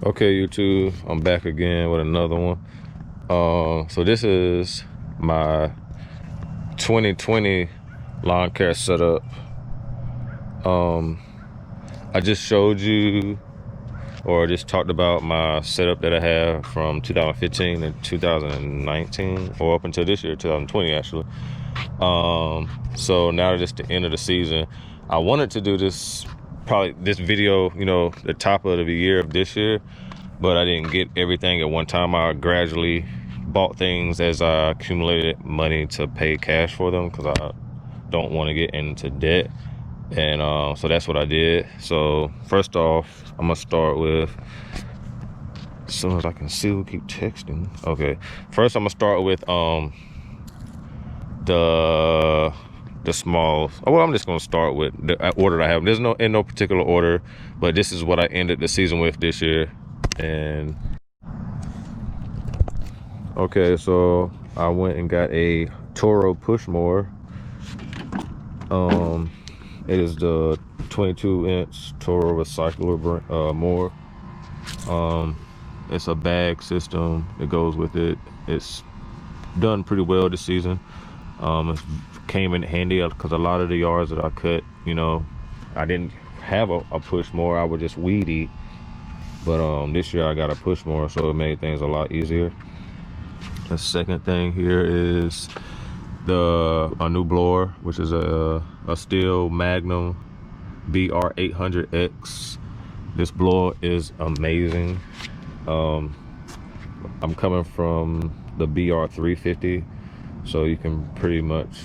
Okay, YouTube, I'm back again with another one. So this is my 2020 lawn care setup. I just showed you or just talked about my setup that I have from 2015 and 2019, or up until this year, 2020 actually. So now that it's the end of the season, I wanted to do this video, the top of the year of this year, but I didn't get everything at one time. I gradually bought things as I accumulated money to pay cash for them because I don't want to get into debt. And so that's what I did. So first off, I'm gonna start with, as soon as I can see, we'll keep texting. Okay, first I'm gonna start with the small. Well, I'm just gonna start with the order I have. There's no in no particular order, but this is what I ended the season with this year. And okay, so I went and got a Toro push mower. It is the 22-inch Toro recycler mower. It's a bag system that goes with it. It's done pretty well this season. It came in handy because a lot of the yards that I cut, I didn't have a push mower. I would just weed eat. But this year I got a push mower, so it made things a lot easier. The second thing here is a new blower, which is a Stihl Magnum BR800X. This blower is amazing. I'm coming from the BR350, so you can pretty much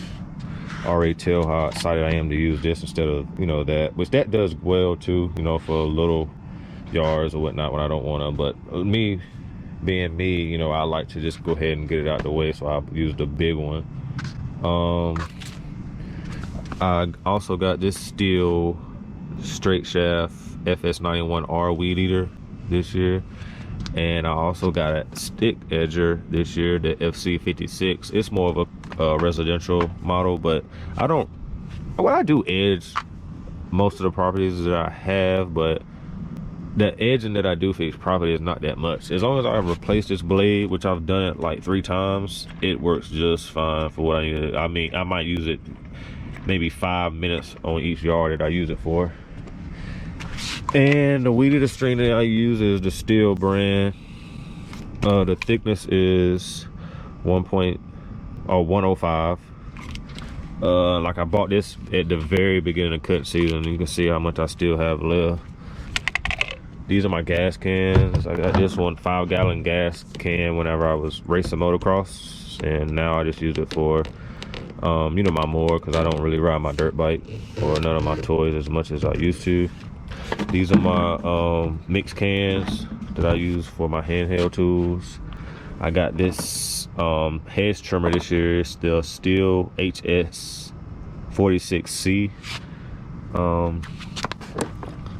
already tell how excited I am to use this instead of that, which that does well too, for little yards or whatnot when I don't want to. But me being me, I like to just go ahead and get it out the way, so I use the big one. I also got this Stihl straight shaft FS91R weed eater this year, and I also got a stick edger this year, the FC56. It's more of a residential model, but I do edge most of the properties that I have, but the edging that I do for each property is not that much. As long as I replace this blade, which I've done it like 3 times, it works just fine for what I need. I mean, I might use it maybe 5 minutes on each yard that I use it for. And the weed eater string that I use is the Stihl brand. The thickness is 105. Like I bought this at the very beginning of cut season. You can see how much I still have left. These are my gas cans. I got this 5-gallon gas can whenever I was racing motocross, and now I just use it for my mower, because I don't really ride my dirt bike or none of my toys as much as I used to. These are my mix cans that I use for my handheld tools. I got this hedge trimmer this year. It's the Stihl HS46C.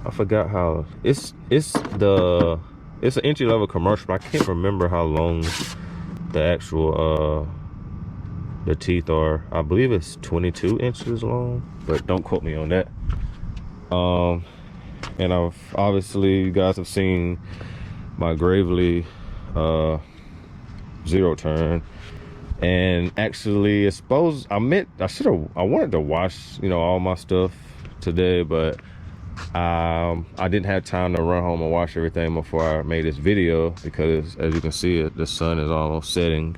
I forgot how it's an entry-level commercial, but I can't remember how long the actual the teeth are. I believe it's 22 inches long, but don't quote me on that. And obviously you guys have seen my Gravely zero turn, and actually I wanted to wash all my stuff today, but I didn't have time to run home and wash everything before I made this video, because as you can see, the sun is almost setting.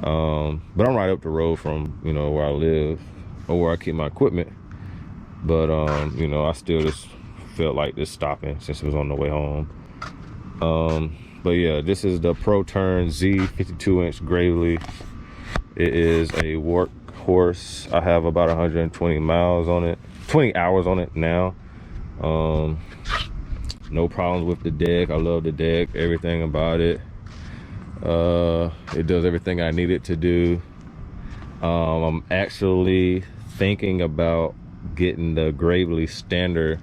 But I'm right up the road from where I live, or where I keep my equipment. But I still just felt like just stopping since it was on the way home. But yeah, this is the ProTurn Z 52-inch Gravely. It is a workhorse. I have about 120 miles on it, 20 hours on it now. No problems with the deck. I love the deck, everything about it. It does everything I need it to do. I'm actually thinking about getting the Gravely standard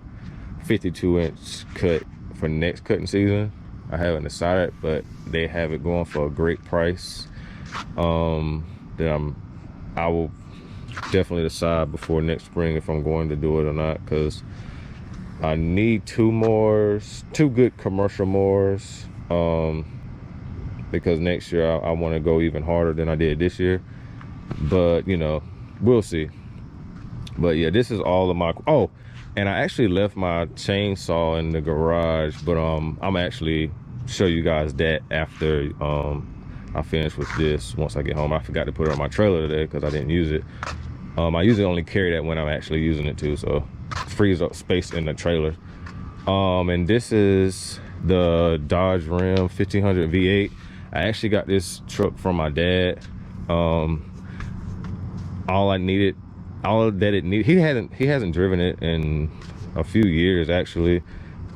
52-inch cut for next cutting season. I haven't decided, but they have it going for a great price. Then I will definitely decide before next spring if I'm going to do it or not, because I need two good commercial mowers, because next year I want to go even harder than I did this year. But you know, we'll see. But yeah, this is all of my, oh, and I actually left my chainsaw in the garage, but I'm actually show you guys that after I finish with this. Once I get home, I forgot to put it on my trailer today because I didn't use it. I usually only carry that when I'm actually using it too, so it frees up space in the trailer. And this is the Dodge Ram 1500 V8. I actually got this truck from my dad. All that it needed, he hasn't driven it in a few years actually,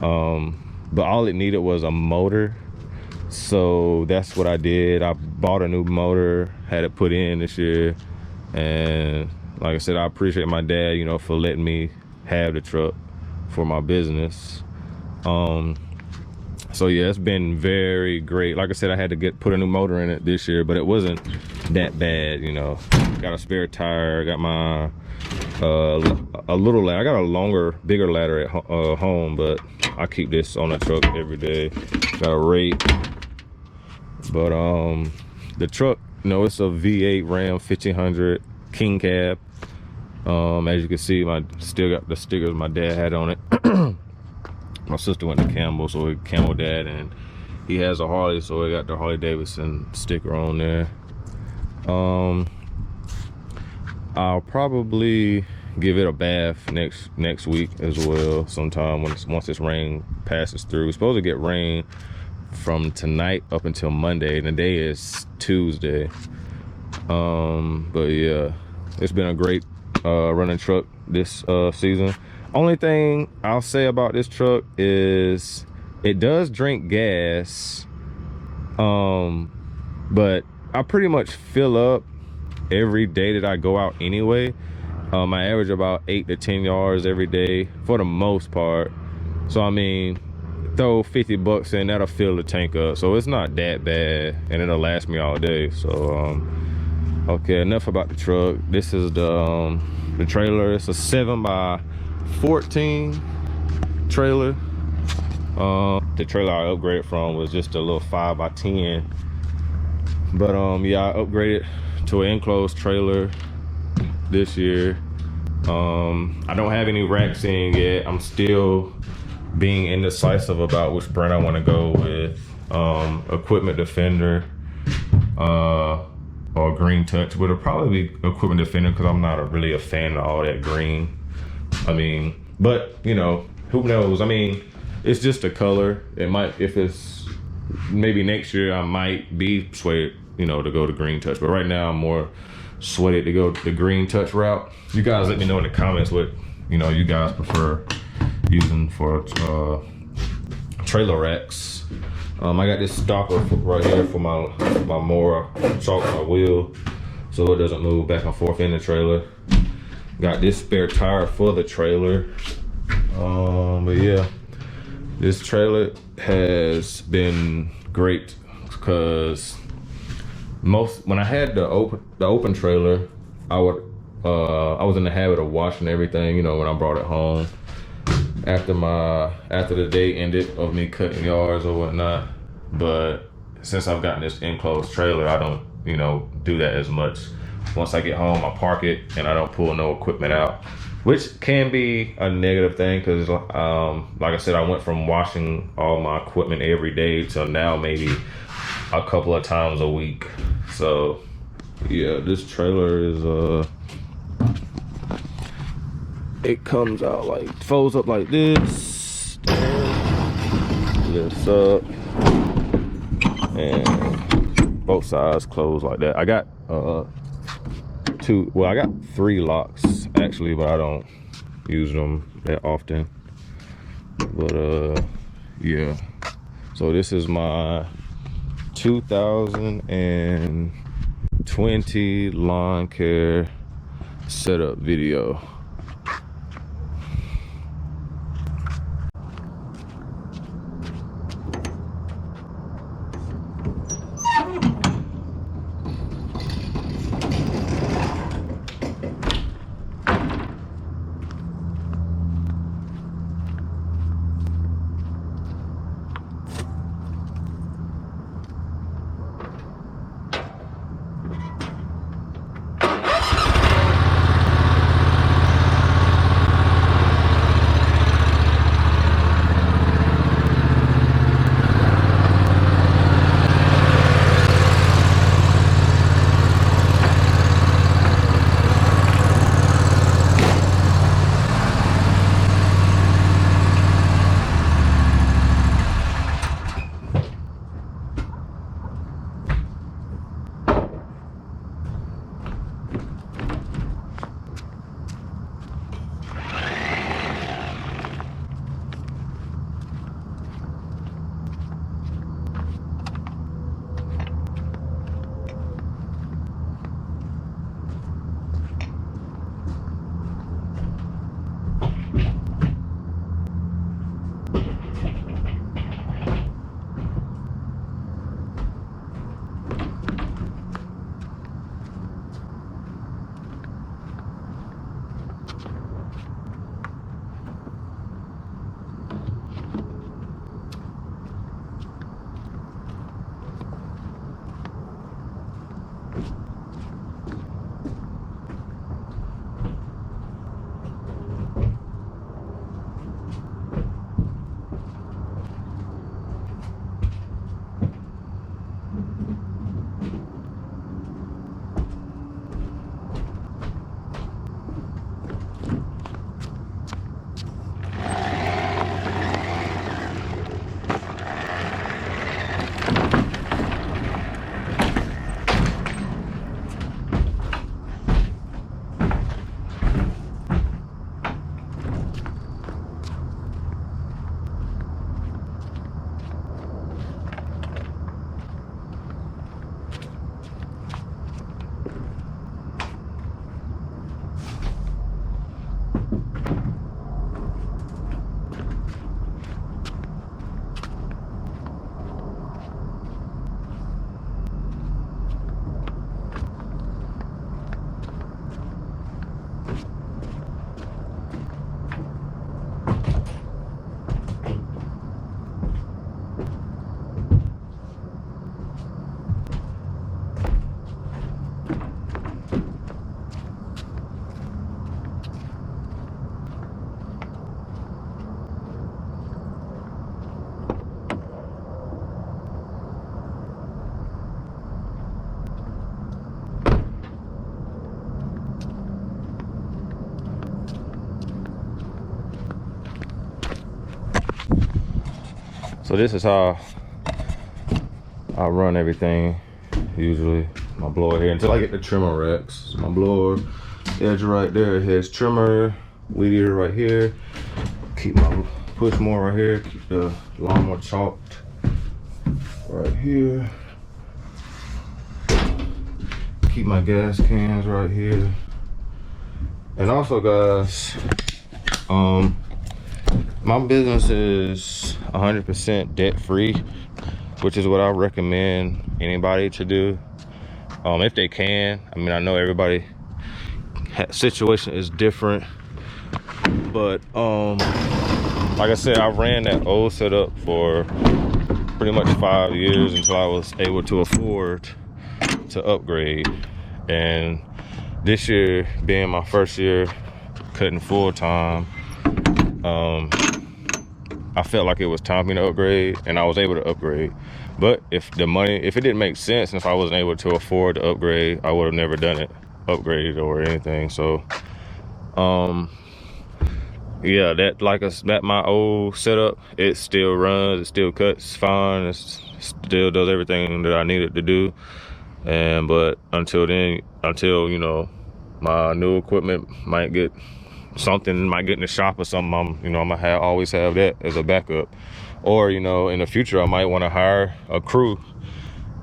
but all it needed was a motor. So that's what I did. I bought a new motor, had it put in this year, and like I said, I appreciate my dad, you know, for letting me have the truck for my business. So yeah, it's been very great. Like I said, I had to put a new motor in it this year, but it wasn't that bad, you know. Got a spare tire, got my a little ladder. I got a bigger ladder at home, but I keep this on the truck every day. Got a rake. But the truck, you know, it's a V8 Ram 1500 King Cab. As you can see, still got the stickers my dad had on it. My sister went to Campbell, so we Campbell Dad, and he has a Harley, so we got the Harley Davidson sticker on there. I'll probably give it a bath next week as well, sometime once this rain passes through. We're supposed to get rain from tonight up until Monday, and the day is Tuesday. But yeah, it's been a great running truck this season. Only thing I'll say about this truck is it does drink gas, but I pretty much fill up every day that I go out anyway. I average about 8 to 10 yards every day for the most part. So I mean, throw 50 bucks in, that'll fill the tank up. So it's not that bad, and it'll last me all day. So okay, enough about the truck. This is the trailer. It's a 7x14 trailer. The trailer I upgraded from was just a little 5x10, but yeah, I upgraded to an enclosed trailer this year. I don't have any racks in yet. I'm still being indecisive about which brand I want to go with. Equipment Defender or Green Touch, but it'll probably be Equipment Defender because I'm not really a fan of all that green. I mean, but you know, who knows? I mean, it's just a color. It might, if it's maybe next year, I might be swayed, you know, to go to Green Touch. But right now, I'm more swayed to go the Green Touch route. You guys let me know in the comments what, you know, you guys prefer using for trailer racks. I got this stopper right here for my mower, chalk my wheel so it doesn't move back and forth in the trailer. Got this spare tire for the trailer. But yeah, this trailer has been great because when I had the open trailer, I was in the habit of washing everything, you know, when I brought it home after the day ended of me cutting yards or whatnot. But since I've gotten this enclosed trailer, I don't, you know, do that as much. Once I get home, I park it and I don't pull no equipment out, which can be a negative thing because like I said, I went from washing all my equipment every day to now maybe a couple of times a week. So yeah, this trailer is it comes out like, folds up like this, lifts up, and both sides close like that. I got I got 3 locks actually, but I don't use them that often. But yeah, so this is my 2020 lawn care setup video. So this is how I run everything usually. My blower here until I get the trimmer racks. My blower edge right there, it has trimmer, weed eater right here. Keep my push more right here. Keep the lawnmower chalked right here. Keep my gas cans right here. And also, guys, my business is 100% debt free, which is what I recommend anybody to do, if they can. I mean, I know everybody situation is different, but like I said, I ran that old setup for pretty much 5 years until I was able to afford to upgrade. And this year being my first year cutting full time, I felt like it was time for me to upgrade, and I was able to upgrade. But if it didn't make sense, and if I wasn't able to afford to upgrade, I would have never done it, upgraded or anything. So yeah, that my old setup, it still runs, it still cuts fine, it still does everything that I needed to do. But until then, you know, my new equipment might get in the shop or something, I'm gonna always have that as a backup. Or, you know, in the future I might want to hire a crew,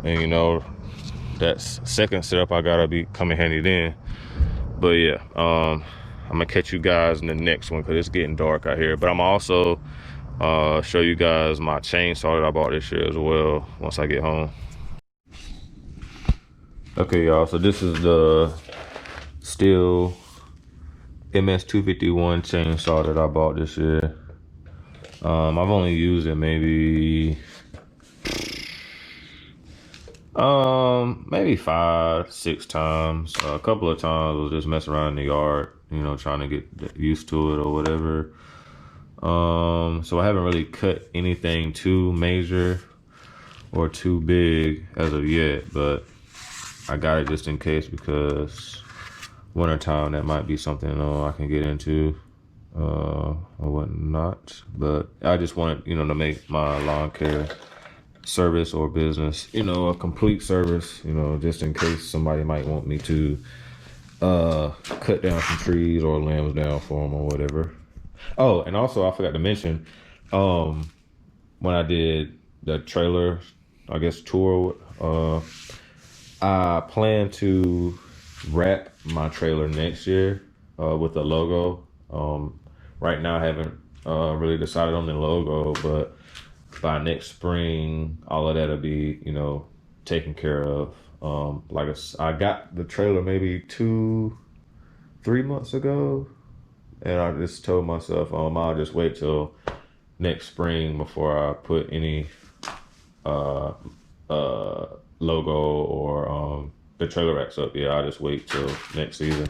and you know, that second setup I gotta be coming handy then. But yeah, I'm gonna catch you guys in the next one because it's getting dark out here. But I'm also show you guys my chainsaw that I bought this year as well once I get home. Okay, y'all, so this is the Stihl MS251 chainsaw that I bought this year. I've only used it maybe 5-6 times. A couple of times I was just messing around in the yard, you know, trying to get used to it or whatever. So I haven't really cut anything too major or too big as of yet, but I got it just in case, because wintertime, that might be something I can get into or whatnot. But I just wanted, you know, to make my lawn care service or business, you know, a complete service, you know, just in case somebody might want me to cut down some trees or limbs down for them or whatever. Oh, and also I forgot to mention, when I did the trailer, I guess, tour, I plan to wrap my trailer next year with a logo. Right now I haven't really decided on the logo, but by next spring all of that'll be, you know, taken care of. Like I got the trailer maybe 2-3 months ago, and I just told myself I'll just wait till next spring before I put any logo or the trailer racks up. Yeah, I'll just wait till next season.